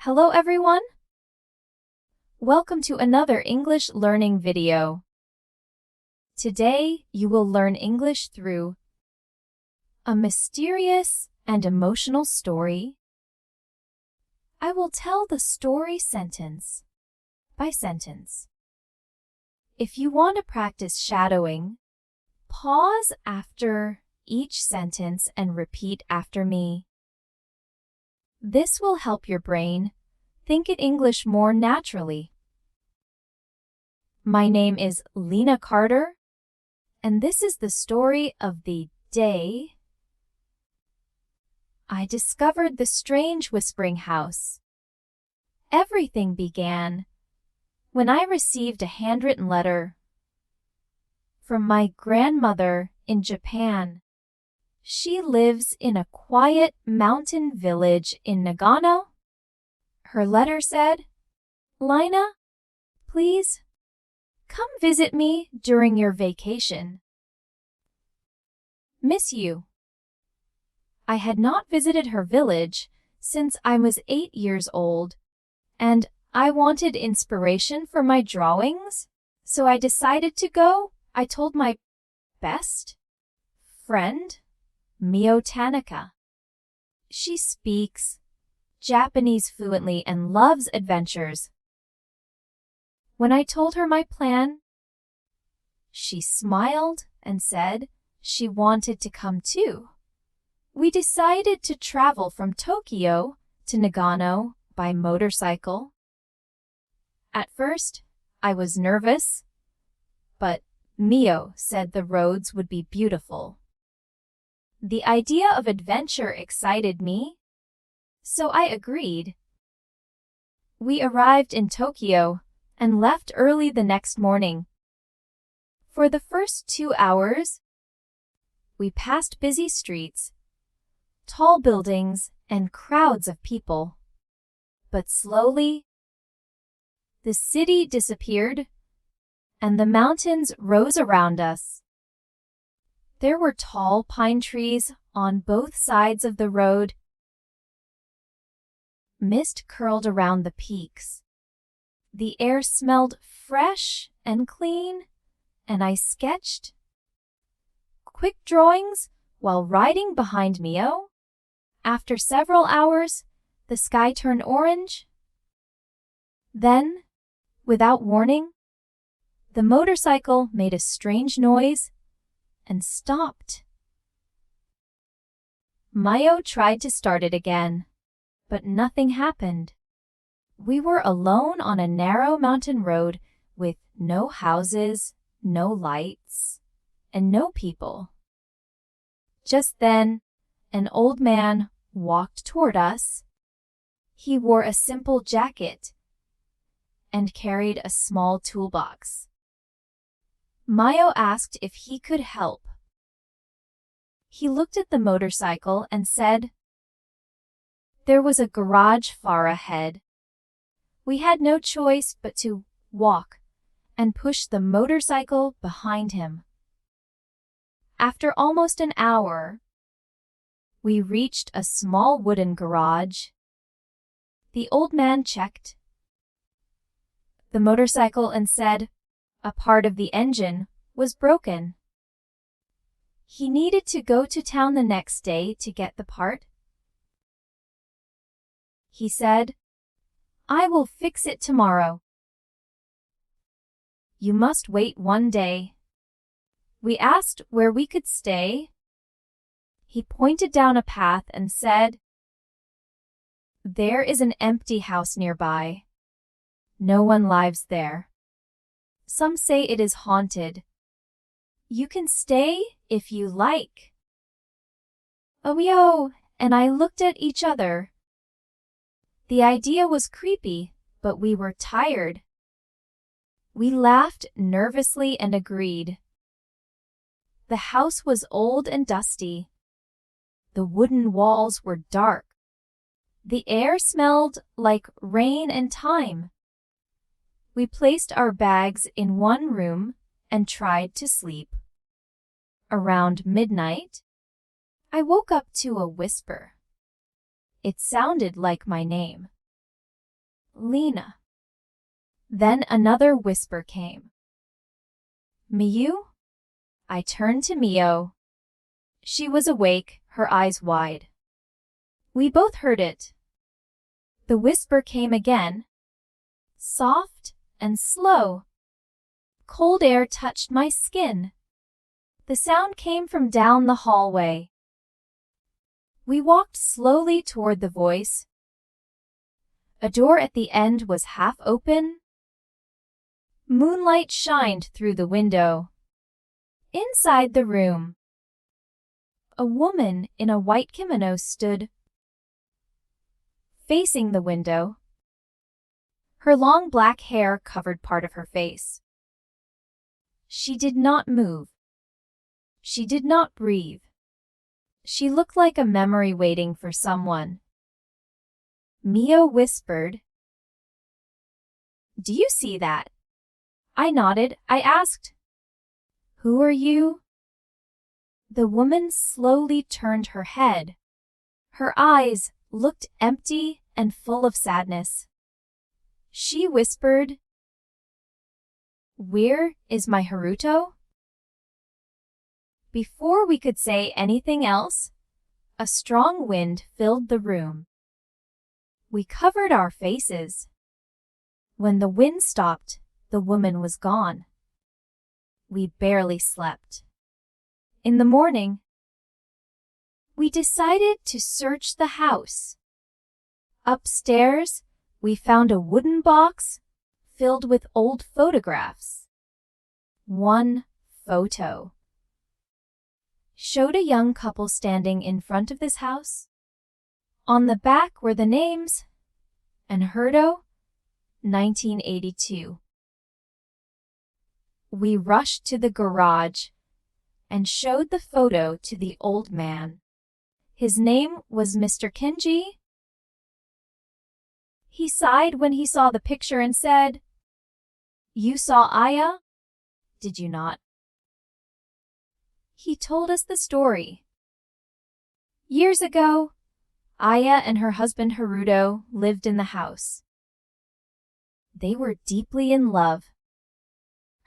Hello everyone! Welcome to another English learning video. Today you will learn English through a mysterious and emotional story. I will tell the story sentence by sentence. If you want to practice shadowing, pause after each sentence and repeat after me. This will help your brain think in English more naturally. My name is Lena Carter, and this is the story of the day I discovered the strange whispering house. Everything began when I received a handwritten letter from my grandmother in Japan. She lives in a quiet mountain village in Nagano. Her letter said, "Lina, please come visit me during your vacation. Miss you." I had not visited her village since I was 8 years old, and I wanted inspiration for my drawings, so I decided to go. I told my best friend, Mio Tanaka. She speaks Japanese fluently and loves adventures. When I told her my plan, she smiled and said she wanted to come too. We decided to travel from Tokyo to Nagano by motorcycle. At first, I was nervous, but Mio said the roads would be beautiful. The idea of adventure excited me, so I agreed. We arrived in Tokyo and left early the next morning. For the first 2 hours, we passed busy streets, tall buildings, and crowds of people. But slowly, the city disappeared and the mountains rose around us. There were tall pine trees on both sides of the road. Mist curled around the peaks. The air smelled fresh and clean, and I sketched quick drawings while riding behind Mio. After several hours, the sky turned orange. Then, without warning, the motorcycle made a strange noise and stopped. Mio tried to start it again, but nothing happened. We were alone on a narrow mountain road with no houses, no lights, and no people. Just then, an old man walked toward us. He wore a simple jacket and carried a small toolbox. Mio asked if he could help. He looked at the motorcycle and said, there was a garage far ahead. We had no choice but to walk and push the motorcycle behind him. After almost an hour, we reached a small wooden garage. The old man checked the motorcycle and said a part of the engine was broken. He needed to go to town the next day to get the part. He said, "I will fix it tomorrow. You must wait 1 day." We asked where we could stay. He pointed down a path and said, "There is an empty house nearby. No one lives there. Some say it is haunted. You can stay if you like." Mio and I looked at each other. The idea was creepy, but we were tired. We laughed nervously and agreed. The house was old and dusty. The wooden walls were dark. The air smelled like rain and thyme. We placed our bags in one room and tried to sleep. Around midnight, I woke up to a whisper. It sounded like my name. Lena. Then another whisper came. Miyu? I turned to Mio. She was awake, her eyes wide. We both heard it. The whisper came again, soft and slow. Cold air touched my skin. The sound came from down the hallway. We walked slowly toward the voice. A door at the end was half open. Moonlight shined through the window. Inside the room, a woman in a white kimono stood, facing the window. Her long black hair covered part of her face. She did not move. She did not breathe. She looked like a memory waiting for someone. Mio whispered, "Do you see that?" I nodded. I asked, "Who are you?" The woman slowly turned her head. Her eyes looked empty and full of sadness. She whispered, "Where is my Haruto?" Before we could say anything else, a strong wind filled the room. We covered our faces. When the wind stopped, the woman was gone. We barely slept. In the morning, we decided to search the house. Upstairs, we found a wooden box filled with old photographs. One photo showed a young couple standing in front of this house. On the back were the names, and Haruto, 1982. We rushed to the garage and showed the photo to the old man. His name was Mr. Kenji. He sighed when he saw the picture and said, "You saw Aya, did you not?" He told us the story. Years ago, Aya and her husband Haruto lived in the house. They were deeply in love.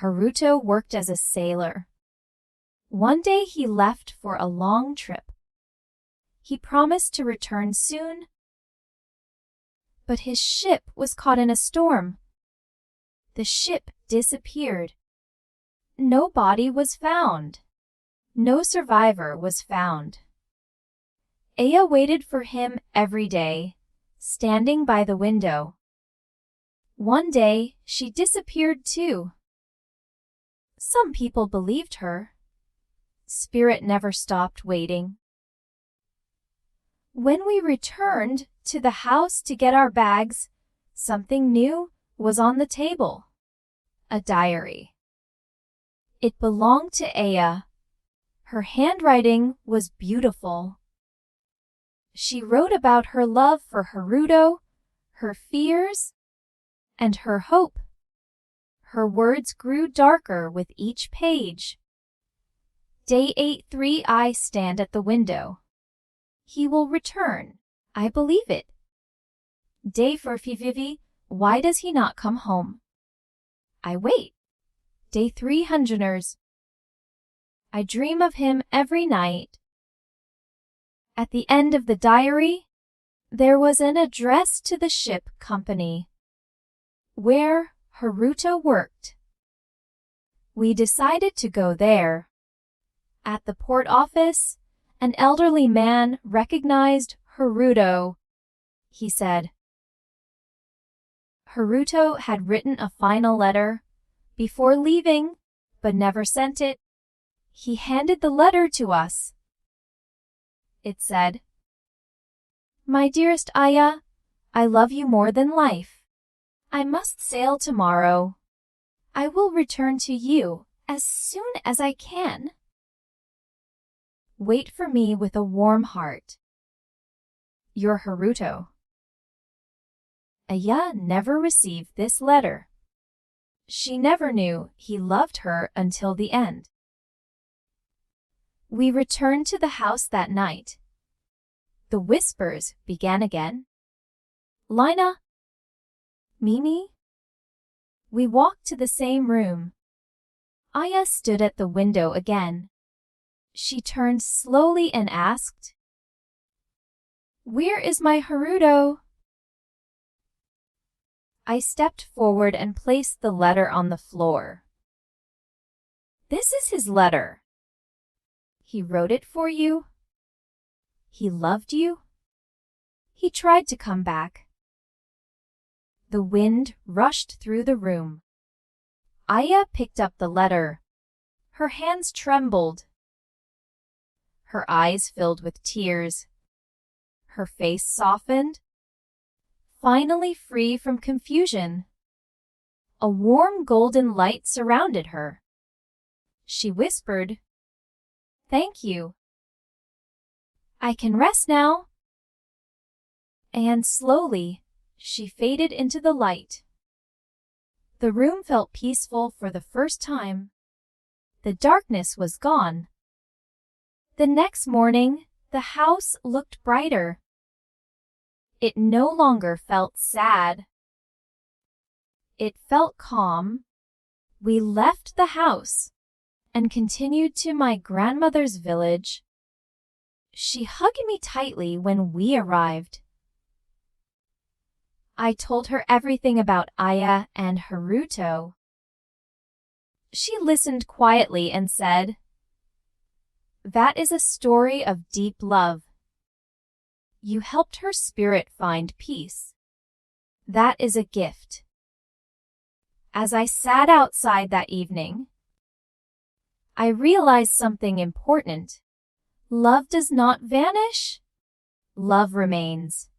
Haruto worked as a sailor. One day he left for a long trip. He promised to return soon, but his ship was caught in a storm. The ship disappeared. No body was found. No survivor was found. Aya waited for him every day, standing by the window. One day, she disappeared too. Some people believed her. Spirit never stopped waiting. When we returned to the house to get our bags, something new was on the table. A diary. It belonged to Aya. Her handwriting was beautiful. She wrote about her love for Haruto, her fears, and her hope. Her words grew darker with each page. Day 83, I stand at the window. He will return. I believe it. Day 455, why does he not come home? I wait. Day 300ers. I dream of him every night. At the end of the diary, there was an address to the ship company, where Haruto worked. We decided to go there. At the port office, an elderly man recognized Haruto. He said, Haruto had written a final letter before leaving, but never sent it. He handed the letter to us. It said, "My dearest Aya, I love you more than life. I must sail tomorrow. I will return to you as soon as I can. Wait for me with a warm heart. Your Haruto." Aya never received this letter. She never knew he loved her until the end. We returned to the house that night. The whispers began again. Lina, Mimi? We walked to the same room. Aya stood at the window again. She turned slowly and asked, "Where is my Haruto?" I stepped forward and placed the letter on the floor. "This is his letter. He wrote it for you. He loved you. He tried to come back." The wind rushed through the room. Aya picked up the letter. Her hands trembled. Her eyes filled with tears. Her face softened, finally free from confusion. A warm golden light surrounded her. She whispered, "Thank you. I can rest now." And slowly, she faded into the light. The room felt peaceful for the first time. The darkness was gone. The next morning, the house looked brighter. It no longer felt sad. It felt calm. We left the house and continued to my grandmother's village. She hugged me tightly when we arrived. I told her everything about Aya and Haruto. She listened quietly and said, "That is a story of deep love. You helped her spirit find peace. That is a gift." As I sat outside that evening, I realized something important. Love does not vanish. Love remains.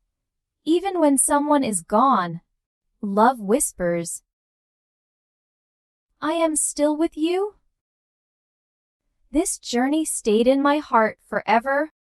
Even when someone is gone, love whispers, "I am still with you." This journey stayed in my heart forever.